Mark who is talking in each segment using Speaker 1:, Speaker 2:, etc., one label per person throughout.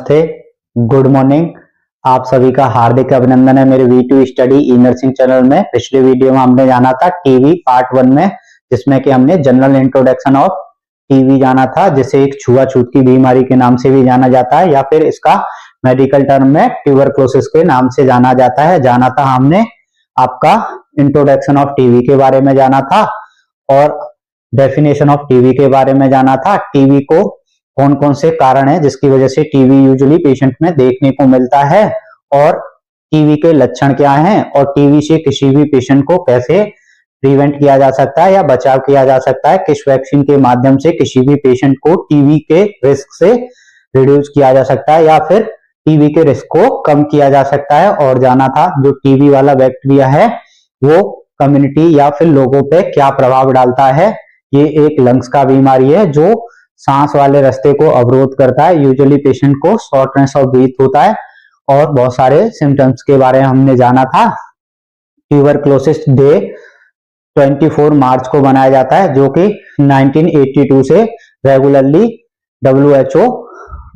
Speaker 1: नमस्ते, good morning. आप सभी का हार्दिक अभिनंदन है मेरे V2 स्टडी ई नर्सिंग चैनल में। पिछले वीडियो में हमने जाना था टीबी पार्ट 1 में, जिसमें कि हमने जनरल इंट्रोडक्शन ऑफ टीबी जाना था, जिसे एक छुआछूत की बीमारी के नाम से भी जाना जाता है या फिर इसका मेडिकल टर्म में ट्यूबरक्लोसिस के नाम से जाना जाता है। जाना था हमने आपका इंट्रोडक्शन ऑफ टीबी के बारे में जाना था और डेफिनेशन ऑफ टीबी के बारे में जाना था। टीबी को कौन कौन से कारण है जिसकी वजह से टीबी यूजुअली पेशेंट में देखने को मिलता है और टीबी के लक्षण क्या हैं और टीबी से किसी भी पेशेंट को कैसे प्रिवेंट किया जा सकता है या बचाव किया जा सकता है, किस वैक्सीन के माध्यम से किसी भी पेशेंट को टीबी के रिस्क से रिड्यूस किया जा सकता है या फिर टीबी के रिस्क को कम किया जा सकता है। और जाना था जो टीबी वाला बैक्टीरिया है वो कम्युनिटी या फिर लोगों पे क्या प्रभाव डालता है। ये एक लंग्स का बीमारी है जो सांस वाले रास्ते को अवरोध करता है। यूजुअली पेशेंट को शॉर्टनेस ऑफ ब्रीथ होता है और बहुत सारे सिम्टम्स के बारे में हमने जाना था। ट्यूबरक्लोसिस डे 24 मार्च को मनाया जाता है, जो कि 1982 से रेगुलरली WHO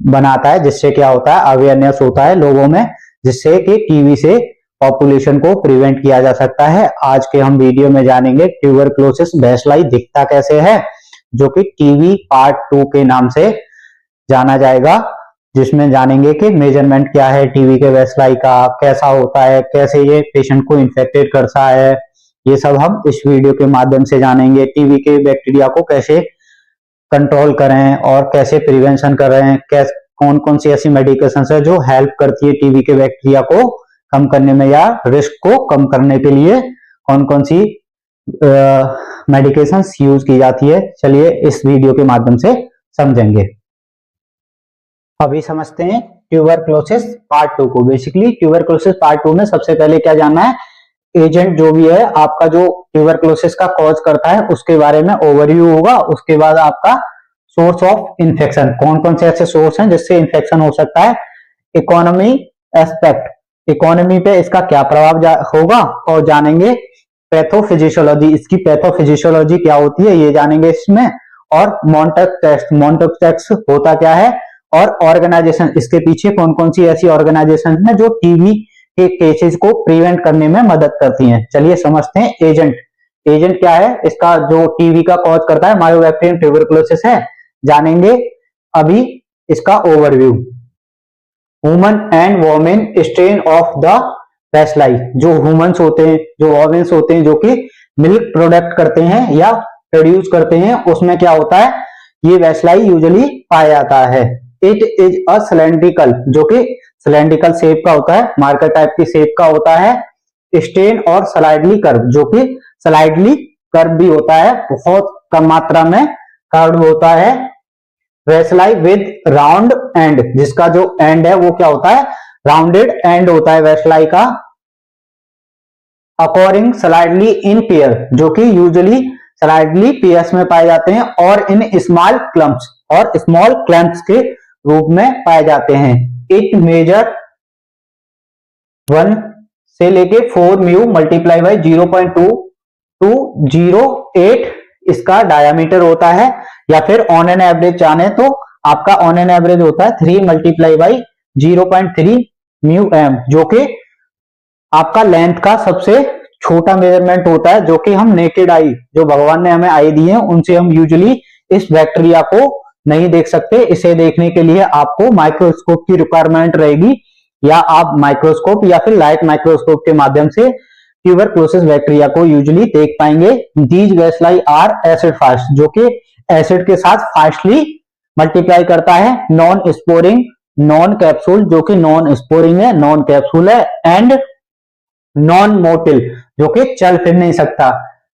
Speaker 1: बनाता है, जिससे क्या होता है अवेयरनेस होता है लोगों में, जिससे कि टीबी से पॉपुलेशन को प्रिवेंट किया जा सकता है। आज के हम वीडियो में जानेंगे ट्यूबरक्लोसिस बैसिलाई दिखता कैसे है, जो कि टीबी पार्ट 2 के नाम से जाना जाएगा, जिसमें जानेंगे कि मेजरमेंट क्या है टीबी के बैसिलाई का, कैसा होता है, कैसे ये पेशेंट को इन्फेक्टेड करता है। ये सब हम इस वीडियो के माध्यम से जानेंगे। टीबी के बैक्टीरिया को कैसे कंट्रोल करें और कैसे प्रिवेंशन कर रहे हैं, कौन कौन सी ऐसी मेडिकेशन है जो हेल्प करती है टीबी के बैक्टीरिया को कम करने में या रिस्क को कम करने के लिए कौन कौन सी मेडिकेशंस यूज की जाती है। चलिए इस वीडियो के माध्यम से समझेंगे। अभी समझते हैं ट्यूबरक्लोसिस पार्ट 2 को। बेसिकली ट्यूबरक्लोसिस पार्ट 2 में सबसे पहले क्या जानना है, एजेंट जो भी है आपका जो ट्यूबरक्लोसिस का कॉज करता है उसके बारे में ओवरव्यू होगा। उसके बाद आपका सोर्स ऑफ इन्फेक्शन, कौन कौन से ऐसे सोर्स हैं जिससे इन्फेक्शन हो सकता है। इकोनॉमी एस्पेक्ट, इकोनॉमी पे इसका क्या प्रभाव होगा और जानेंगे। पैथोफिजियोलॉजी, इसकी पैथोफिजियोलॉजी क्या होती है ये जानेंगे इसमें। और मॉन्टक टेस्ट, मॉन्टक टेस्ट होता क्या है और ऑर्गेनाइजेशन, इसके पीछे कौन कौन सी ऐसी ऑर्गेनाइजेशन है जो टीबी के केसेस को प्रिवेंट करने में मदद करती हैं। चलिए समझते हैं एजेंट। एजेंट क्या है, इसका जो टीबी का कॉज करता है मायोबैक्टीरियम ट्यूबरक्लोसिस है, जानेंगे अभी इसका overview. Human and women strain of the bacilli, जो ह्यूमंस होते हैं, जो वोमेन्स होते हैं जो कि मिल्क प्रोडक्ट करते हैं या प्रोड्यूस करते हैं, उसमें क्या होता है ये बैसिलाई यूजुअली पाया जाता है। इट इज अ सिलेंड्रिकल, जो कि सिलेंड्रिकल शेप का होता है, मार्कर टाइप की शेप का होता है। स्ट्रेन और स्लाइडली कर्व, जो कि स्लाइडली कर्व भी होता है, बहुत कम मात्रा में कर्व होता है। बैसिलाई विद राउंड एंड, जिसका जो एंड है वो क्या होता है राउंडेड एंड होता है बैसिलाई का। अकॉर्डिंग स्लाइडली इन पेयर, जो कि यूजुअली स्लाइडली पेयर्स में पाए जाते हैं और इन स्मॉल क्लम्प्स, और स्मॉल क्लम्प्स के रूप में पाए जाते हैं। इट मेजर 1 से लेके 4 म्यू मल्टीप्लाई बाई 0.2 to 0.8 इसका डायामीटर होता है, या फिर ऑन एन एवरेज जाने तो आपका ऑन एन एवरेज होता है 3 मल्टीप्लाई बाई 0.3 म्यू एम, जो कि आपका लेंथ का सबसे छोटा मेजरमेंट होता है, जो कि हम नेकेड आई, जो भगवान ने हमें आई दी है, उनसे हम यूजुअली इस बैक्टीरिया को नहीं देख सकते। इसे देखने के लिए आपको माइक्रोस्कोप की रिक्वायरमेंट रहेगी, या आप माइक्रोस्कोप या फिर लाइट माइक्रोस्कोप के माध्यम से ट्यूबरक्लोसिस बैक्टीरिया को यूजुअली देख पाएंगे। These bacilli are acid fast, जो कि एसिड के साथ फास्टली मल्टीप्लाई करता है। नॉन स्पोरिंग, नॉन कैप्सूल, जो कि नॉन स्पोरिंग है, नॉन कैप्सूल है। एंड नॉन मोटिल, जो कि चल फिर नहीं सकता।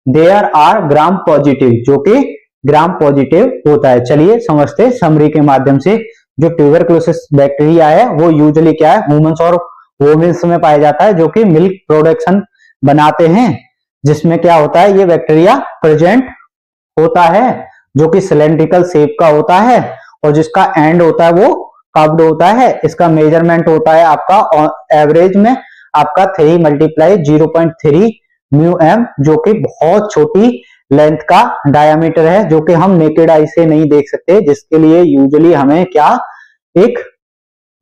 Speaker 1: देयर आर ग्राम पॉजिटिव, जो कि ग्राम पॉजिटिव होता है। चलिए समझते समरी के माध्यम से। जो ट्यूबरक्लोसिस बैक्टीरिया है वो यूजुअली क्या है ह्यूमंस और वोमेन्स में पाया जाता है, जो कि मिल्क प्रोडक्शन बनाते हैं, जिसमें क्या होता है ये बैक्टीरिया प्रेजेंट होता है, जो कि सिलेंड्रिकल शेप का होता है और जिसका एंड होता है वो कर्व्ड होता है। इसका मेजरमेंट होता है आपका एवरेज में आपका 3 मल्टीप्लाई 0.3 म्यू एम, जो कि बहुत छोटी लेंथ का डायामीटर है, जो कि हम नेकेड आई से नहीं देख सकते, जिसके लिए यूजुअली हमें क्या एक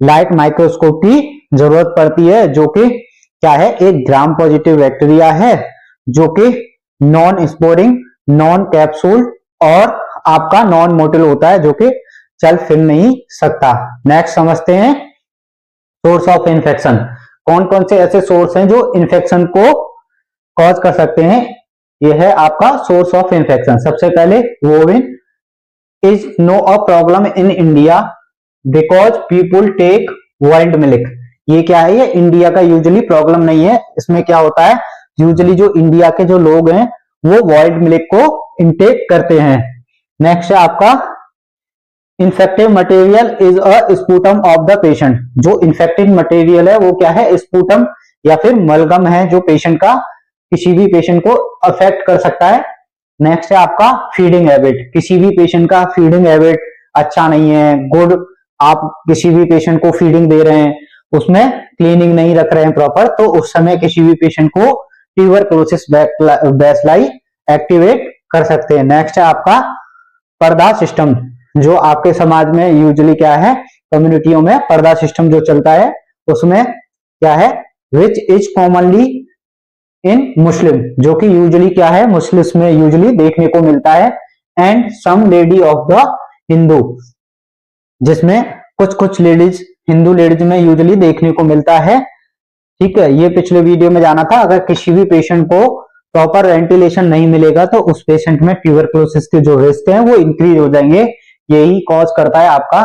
Speaker 1: लाइट माइक्रोस्कोप की जरूरत पड़ती है, जो कि क्या है, एक ग्राम पॉजिटिव बैक्टीरिया है, जो कि नॉन स्पोरिंग, नॉन कैप्सूल और आपका नॉन मोटिल होता है, जो कि चल फिर नहीं सकता। नेक्स्ट समझते हैं सोर्स ऑफ इन्फेक्शन। कौन कौन से ऐसे सोर्स हैं जो इन्फेक्शन को कॉज कर सकते हैं। यह है आपका सोर्स ऑफ इन्फेक्शन। सबसे पहले bovine is no a problem in India because people take wild milk. ये क्या है, ये इंडिया का यूजुअली प्रॉब्लम नहीं है। इसमें क्या होता है, यूजुअली जो इंडिया के जो लोग हैं वो वाइल्ड मिल्क को इनटेक करते हैं। नेक्स्ट है आपका infective material is a sputum of the patient. जो इन्फेक्टेड मटेरियल है वो क्या है, स्पूटम या फिर मलगम है, जो पेशेंट का, किसी भी पेशेंट को अफेक्ट कर सकता है। नेक्स्ट है आपका फीडिंग हैबिट। किसी भी पेशेंट का फीडिंग हैबिट अच्छा नहीं है, गुड, आप किसी भी पेशेंट को फीडिंग दे रहे हैं, उसमें क्लीनिंग नहीं रख रहे हैं प्रॉपर, तो उस समय किसी भी पेशेंट को ट्यूबरकुलोसिस बैसिलाई एक्टिवेट कर सकते हैं। नेक्स्ट है आपका पर्दा सिस्टम। जो आपके समाज में यूजुअली क्या है, कम्युनिटियों में पर्दा सिस्टम जो चलता है, उसमें क्या है, विच इज कॉमनली इन मुस्लिम, जो कि यूजुअली क्या है, मुस्लिम्स में यूजुअली देखने को मिलता है। And some lady of the Hindu, जिसमें कुछ कुछ लेडीज, हिंदू लेडीज में यूजुअली देखने को मिलता है। ठीक है, ये पिछले वीडियो में जाना था। अगर किसी भी पेशेंट को प्रॉपर वेंटिलेशन नहीं मिलेगा तो उस पेशेंट में ट्यूबरकुलोसिस के जो रिस्क हैं वो इंक्रीज हो जाएंगे। यही कॉज करता है आपका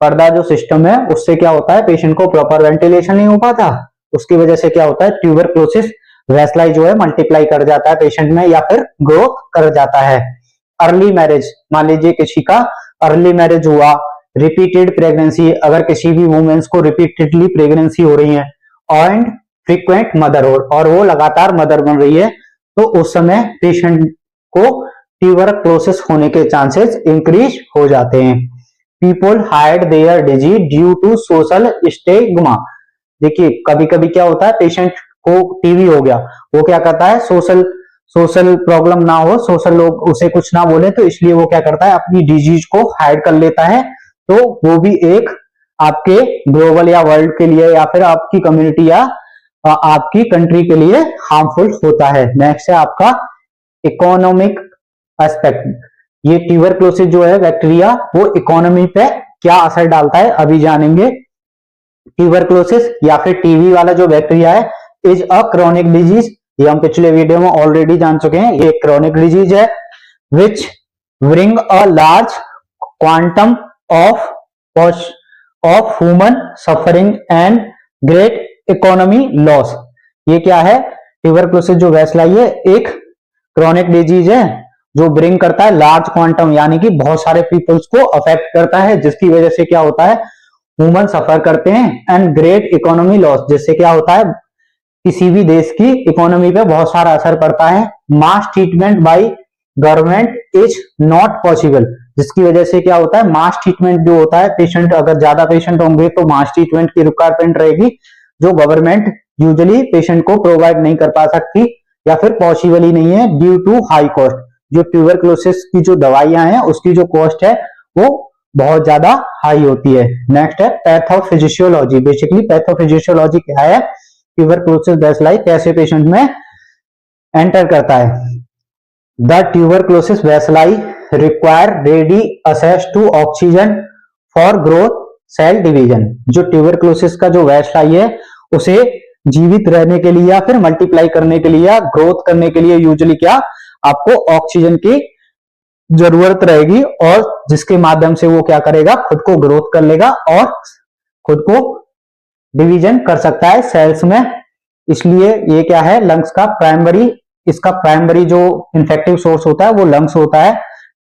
Speaker 1: पर्दा जो सिस्टम है, उससे क्या होता है, पेशेंट को प्रॉपर वेंटिलेशन नहीं हो पाता, उसकी वजह से क्या होता है, ट्यूबरकुलोसिस वैसलाई जो है मल्टीप्लाई कर जाता है पेशेंट में, या फिर ग्रोथ कर जाता है। अर्ली मैरिज, मान लीजिए किसी का अर्ली मैरिज हुआ, रिपीटेड प्रेगनेंसी, अगर किसी भी वुमेन्स को रिपीटेडली प्रेगनेंसी हो रही है, एंड फ्रीक्वेंट मदरहुड, और वो लगातार मदर बन रही है, तो उस समय पेशेंट को ट्यूबरकुलोसिस होने के चांसेस इंक्रीज हो जाते हैं। People hide their disease due to social stigma. देखिए कभी कभी क्या होता है, पेशेंट को टीबी हो गया, वो क्या करता है, सोशल प्रॉब्लम ना हो, सोशल लोग उसे कुछ ना बोले, तो इसलिए वो क्या करता है, अपनी डिजीज को हाइड कर लेता है। तो वो भी एक आपके ग्लोबल या वर्ल्ड के लिए, या फिर आपकी कम्युनिटी या आपकी कंट्री के लिए हार्मफुल होता है। नेक्स्ट है आपका इकोनॉमिक एस्पेक्ट। ये ट्यूबरकुलोसिस जो है बैक्टीरिया, वो इकोनॉमी पे क्या असर डालता है अभी जानेंगे। ट्यूबरकुलोसिस या फिर टीबी वाला जो बैक्टीरिया है इज अ क्रोनिक डिजीज, ये हम पिछले वीडियो में ऑलरेडी जान चुके हैं। ये क्रोनिक डिजीज है विच bring a large quantum of human suffering and great economy loss. ये क्या है, ट्यूबरकुलोसिस जो वैसलाई है एक क्रोनिक डिजीज है जो ब्रिंग करता है लार्ज क्वांटम, यानी कि बहुत सारे पीपल्स को अफेक्ट करता है, जिसकी वजह से क्या होता है, ह्यूमन सफर करते हैं, एंड ग्रेट इकोनॉमी लॉस, जिससे क्या होता है, किसी भी देश की इकोनॉमी पे बहुत सारा असर पड़ता है। Mass treatment by government is not possible, जिसकी वजह से क्या होता है, मास ट्रीटमेंट जो होता है, पेशेंट अगर ज्यादा पेशेंट होंगे तो मास ट्रीटमेंट की रिक्वायरमेंट रहेगी, जो गवर्नमेंट यूजुअली पेशेंट को प्रोवाइड नहीं कर पा सकती, या फिर पॉसिबल ही नहीं है ड्यू टू हाई कॉस्ट। जो ट्यूबरकुलोसिस की जो दवाइयां हैं उसकी जो कॉस्ट है वो बहुत ज्यादा हाई होती है। नेक्स्ट है पैथोफिजियोलॉजी। बेसिकली पैथोफिजियोलॉजी क्या है, ट्यूबरकुलोसिस बैसिलाई कैसे पेशेंट में एंटर करता है। The tuberculosis bacilli require ready access to oxygen for growth cell division. जो ट्यूबरकुलोसिस का जो बैसिलाई है उसे जीवित रहने के लिए या फिर मल्टीप्लाई करने के लिए या ग्रोथ करने के लिए यूजुअली क्या, आपको ऑक्सीजन की जरूरत रहेगी, और जिसके माध्यम से वो क्या करेगा, खुद को ग्रोथ कर लेगा और खुद को डिवीजन कर सकता है सेल्स में। इसलिए ये क्या है, लंग्स का प्राइमरी, इसका प्राइमरी जो इन्फेक्टिव सोर्स होता है वो लंग्स होता है।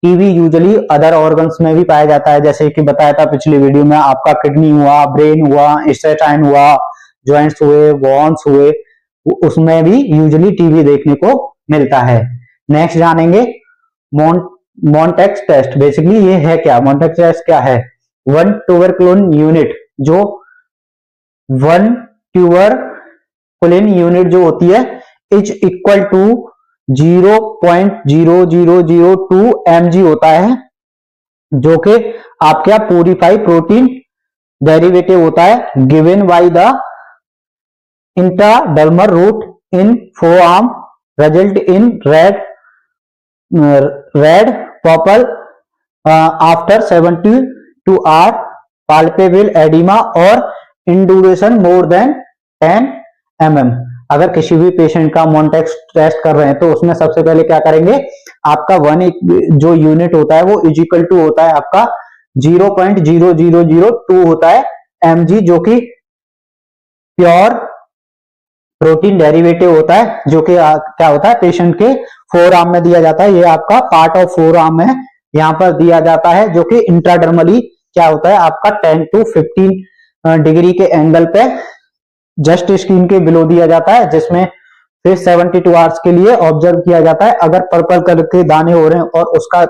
Speaker 1: टीबी यूजुअली अदर ऑर्गन्स में भी पाया जाता है, जैसे कि बताया था पिछली वीडियो में, आपका किडनी हुआ, ब्रेन हुआ, इंटेस्टाइन हुआ, जॉइंट्स हुए, बोन्स हुए, उसमें भी यूजुअली टीबी देखने को मिलता है। नेक्स्ट जानेंगे मॉन्टेक्स टेस्ट। बेसिकली ये है क्या, मॉन्टेक्स टेस्ट क्या है, वन ट्यूबरकुलोन यूनिट, जो वन ट्यूबरकुलोन यूनिट जो होती है इज इक्वल टू 0.0002 mg होता है, जो कि आपका प्यूरिफाई प्रोटीन डेरिवेटिव होता है given by the intradermal route in forearm result in red purple after 72 hour palpable oedema और in duration more than 10 mm। अगर किसी भी पेशेंट का मोन्टेक्स टेस्ट कर रहे हैं तो उसमें सबसे पहले क्या करेंगे, आपका वन जो यूनिट होता है वो इजिकल टू होता है आपका 0.0002 होता है mg, जो कि प्योर प्रोटीन डेरिवेटिव होता है, जो कि क्या होता है पेशेंट के फोर आर्म में दिया जाता है। ये आपका पार्ट ऑफ फोर आर्म है, यहाँ पर दिया जाता है, जो कि इंट्राडर्मली क्या होता है आपका 10 to 15 डिग्री के एंगल पे जस्ट स्किन के बिलो दिया जाता है, जिसमें फिर 72 आवर्स के लिए ऑब्जर्व किया जाता है। अगर पर्पल कलर के दाने हो रहे हैं और उसका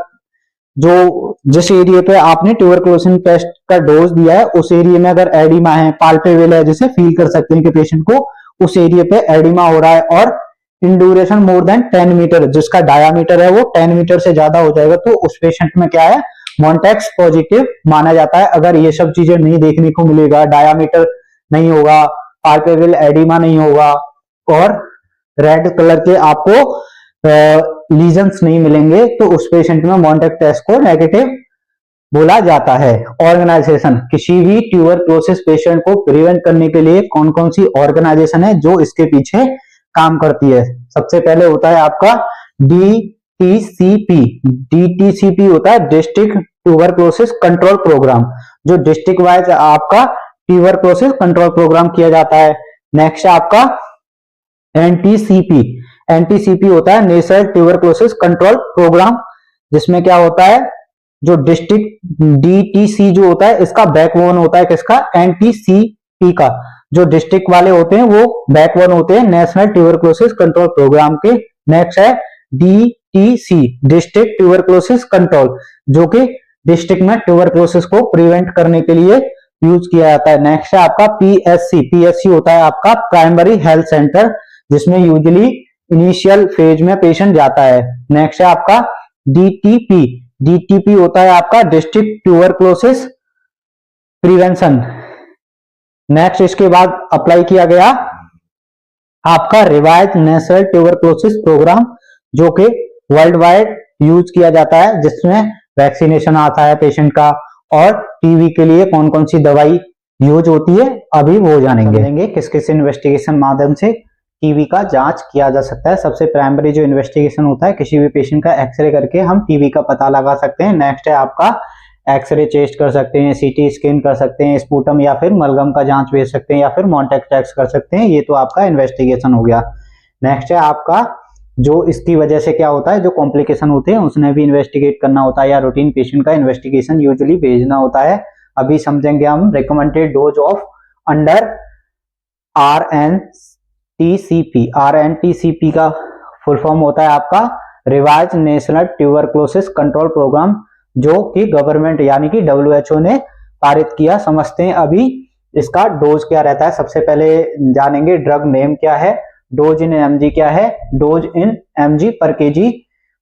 Speaker 1: जो जिस एरिया पे आपने ट्यूबरकुलोसिस टेस्ट का डोज दिया है उस एरिया में अगर एडिमा है, पाल्पेबल है, जिसे फील कर सकते हैं कि पेशेंट को उस एरिया पे एडिमा हो रहा है और in duration more than 10 metre, जिसका डायामीटर है वो 10 मीटर से ज्यादा हो जाएगा, तो उस पेशेंट में क्या है मोन्टेक्स पॉजिटिव माना जाता है। अगर ये सब चीजें नहीं देखने को मिलेगा, डायामीटर नहीं होगा, पाल्पेबल एडिमा नहीं होगा और रेड कलर के आपको लीजन्स नहीं मिलेंगे, तो उस पेशेंट में मोन्टेक्स टेस्ट को नेगेटिव बोला जाता है। ऑर्गेनाइजेशन, किसी भी ट्यूबरकुलोसिस पेशेंट को प्रिवेंट करने के लिए कौन कौन सी ऑर्गेनाइजेशन है जो इसके पीछे काम करती है। सबसे पहले होता है आपका DTCP। DTCP होता है डिस्ट्रिक्ट ट्यूबरकुलोसिस कंट्रोल प्रोग्राम, जो डिस्ट्रिक्ट वाइज आपका ट्यूबरकुलोसिस कंट्रोल प्रोग्राम किया जाता है। नेक्स्ट आपका NTCP। NTCP होता है नेशनल ट्यूबरकुलोसिस कंट्रोल प्रोग्राम, जिसमें क्या होता है जो डिस्ट्रिक्ट DTC जो होता है इसका बैकबोन होता है किसका, NTCP का। जो डिस्ट्रिक्ट वाले होते हैं वो बैकबोन होते हैं नेशनल ट्यूबरकुलोसिस कंट्रोल प्रोग्राम के। नेक्स्ट है DTC डिस्ट्रिक्ट ट्यूबरकुलोसिस कंट्रोल, जो कि डिस्ट्रिक्ट में ट्यूबरकुलोसिस को प्रिवेंट करने के लिए यूज किया जाता है। नेक्स्ट है आपका PSC। PSC होता है आपका प्राइमरी हेल्थ सेंटर, जिसमें यूजुअली इनिशियल फेज में पेशेंट जाता है। नेक्स्ट है आपका DTP। DTP होता है आपका डिस्ट्रिक्ट ट्यूबरकुलोसिस प्रिवेंशन। नेक्स्ट इसके बाद अप्लाई किया गया आपका रिवाइज नेशनल ट्यूबरकुलोसिस प्रोग्राम, जो कि वर्ल्ड वाइड यूज किया जाता है, जिसमें वैक्सीनेशन आता है पेशेंट का और टीबी के लिए कौन कौन सी दवाई यूज होती है अभी वो जानेंगे। किस किस इन्वेस्टिगेशन माध्यम से टीबी का जांच किया जा सकता है। सबसे प्राइमरी जो इन्वेस्टिगेशन होता है, किसी भी पेशेंट का एक्सरे करके हम टीबी का पता लगा सकते हैं। नेक्स्ट है आपका एक्सरे टेस्ट कर सकते हैं, सीटी स्कैन कर सकते हैं, स्पूटम या फिर मलगम का जांच भेज सकते हैं या फिर मोन्टेक्स टेस्ट कर सकते हैं। ये तो आपका इन्वेस्टिगेशन हो गया। नेक्स्ट है आपका जो इसकी वजह से क्या होता है, जो कॉम्प्लिकेशन होते हैं उसने भी इन्वेस्टिगेट करना होता है, या रूटीन पेशेंट का इन्वेस्टिगेशन यूजुअली भेजना होता है। अभी समझेंगे हम recommended dose of under RNTCP। RNTCP का फुल फॉर्म होता है आपका revise national tuberculosis control programme, जो कि गवर्नमेंट यानी कि WHO ने पारित किया। समझते हैं अभी इसका डोज क्या रहता है। सबसे पहले जानेंगे ड्रग नेम क्या है, डोज इन mg क्या है, डोज इन mg पर kg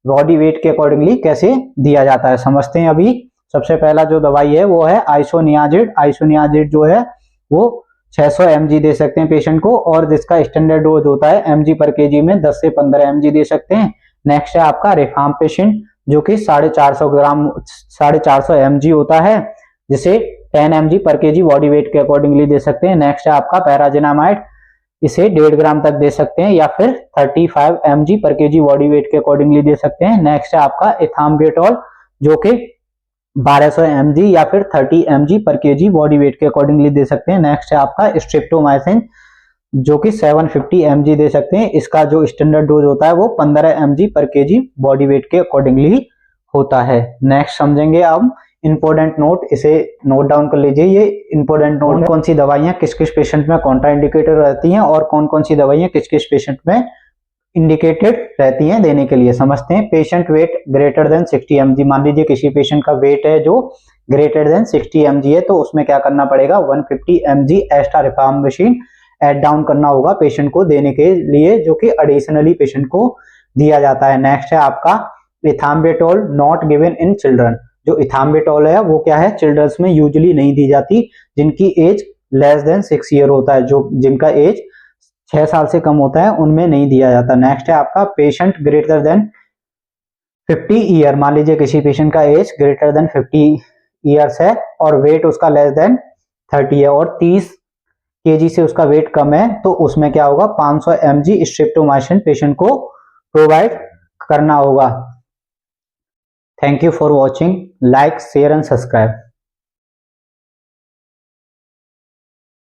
Speaker 1: बॉडी वेट के अकॉर्डिंगली कैसे दिया जाता है। समझते हैं अभी। सबसे पहला जो दवाई है वो है आइसोनियाजिड। आइसोनियाजिड जो है वो 600 mg दे सकते हैं पेशेंट को, और जिसका स्टैंडर्ड डोज होता है mg पर kg में 10 से 15 mg दे सकते हैं। नेक्स्ट है आपका रिफाम्पिसिन, जो कि 450 mg होता है, जिसे 10 mg पर kg बॉडी वेट के अकॉर्डिंगली दे सकते हैं। नेक्स्ट है आपका पैराजिनामाइड, इसे 1.5 ग्राम तक दे सकते हैं या फिर 35 mg पर kg बॉडी वेट के अकॉर्डिंगली दे सकते हैं। नेक्स्ट है आपका इथाम्बेटॉल, जो कि 1200 mg या फिर 30 mg पर kg बॉडी वेट के अकॉर्डिंगली दे सकते हैं। नेक्स्ट है आपका स्ट्रिप्टोमाइसिन, जो कि 750 mg दे सकते हैं। इसका जो स्टैंडर्ड डोज होता है वो 15 mg पर kg बॉडी वेट के अकॉर्डिंगली होता है। नेक्स्ट समझेंगे अब इंपोर्टेंट नोट, इसे नोट डाउन कर लीजिए। ये इंपोर्टेंट नोट, कौन सी दवाइयां किस किस पेशेंट में कॉन्ट्राइंडिकेटेड रहती हैं और कौन कौन सी दवाइयां किस किस पेशेंट में इंडिकेटेड रहती हैं देने के लिए। समझते हैं। Patient weight greater than 60 mg। मान लीजिए किसी पेशेंट का वेट है जो ग्रेटर देन 60 mg है, तो उसमें क्या करना पड़ेगा, 150 mg extra rifampicin add down करना होगा पेशेंट को देने के लिए, जो कि एडिशनली पेशेंट को दिया जाता है। नेक्स्ट है आपका इथाम्बेटोल नॉट गिवन इन चिल्ड्रन। जो इथाम्बेटॉल है वो क्या है, चिल्ड्रंस में यूजुअली नहीं दी जाती, जिनकी एज लेस देन 6 ईयर होता है, जो जिनका एज 6 साल से कम होता है उनमें नहीं दिया जाता। नेक्स्ट है आपका पेशेंट ग्रेटर देन 50 ईयर। मान लीजिए किसी पेशेंट का एज ग्रेटर देन 50 ईयर्स है और वेट उसका लेस देन 30 है और 30 केजी से उसका वेट कम है, तो उसमें क्या होगा, 500 mg स्ट्रिप्टोमाइसिन पेशेंट को प्रोवाइड करना होगा। Thank you for watching, like share and subscribe.